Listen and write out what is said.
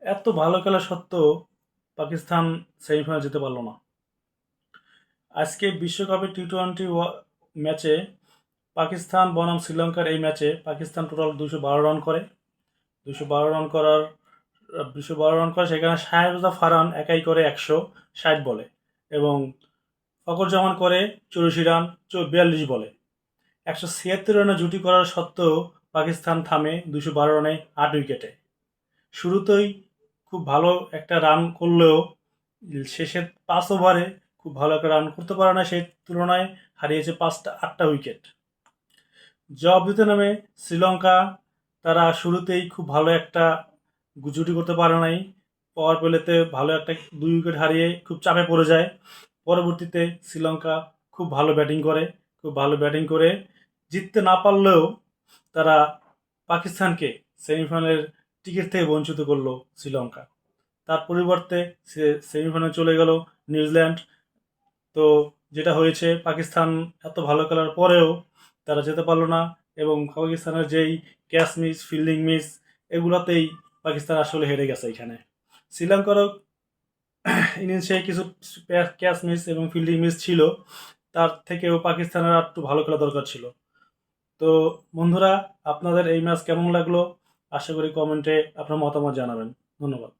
এত ভালো খেলা সত্ত্বেও পাকিস্তান সেমিফাইনাল যেতে পারলো না। আজকে বিশ্বকাপের টি-টোয়েন্টি ম্যাচে পাকিস্তান বনাম শ্রীলঙ্কার এই ম্যাচে পাকিস্তান টোটাল 212 রান করে। 212 রান করে সেখানে শাহেবাজ ফারহান একাই করে 160 বলে এবং ফখর জামান করে 84 রান 42 বলে। 176 রানে জুটি করার সত্ত্বেও পাকিস্তান থামে 212 রানে 8 উইকেটে। শুরুতেই খুব ভালো একটা রান করলেও শেষের 5 ওভারে খুব ভালো একটা রান করতে পারে না, সেই তুলনায় হারিয়েছে 8টা উইকেট। জবাব দিতে নামে শ্রীলঙ্কা তারা শুরুতেই খুব ভালো একটা জুটি করতে পারে নাই। পাওয়ার প্লেতে ভালো একটা 2 উইকেট হারিয়ে খুব চাপে পড়ে যায়। পরবর্তীতে শ্রীলঙ্কা খুব ভালো ব্যাটিং করে জিততে না পারলেও তারা পাকিস্তানকে সেমিফাইনালের টিকিট থেকে বঞ্চিত করলো শ্রীলঙ্কা। তার পরিবর্তে সেমিফাইনালে চলে গেল নিউজিল্যান্ড। তো যেটা হয়েছে, পাকিস্তান এত ভালো খেলার পরেও তারা যেতে পারলো না এবং পাকিস্তানের যেই ক্যাচ মিস, ফিল্ডিং মিস, এগুলোতেই পাকিস্তান আসলে হেরে গেছে এখানে। শ্রীলঙ্কারও ইনিংসে কিছু ক্যাচ মিস এবং ফিল্ডিং মিস ছিল, তার থেকেও পাকিস্তানের আর একটু ভালো খেলা দরকার ছিল। তো বন্ধুরা, আপনাদের এই ম্যাচ কেমন লাগলো? আশা করি কমেন্টে আপনার মতামত জানাবেন। ধন্যবাদ।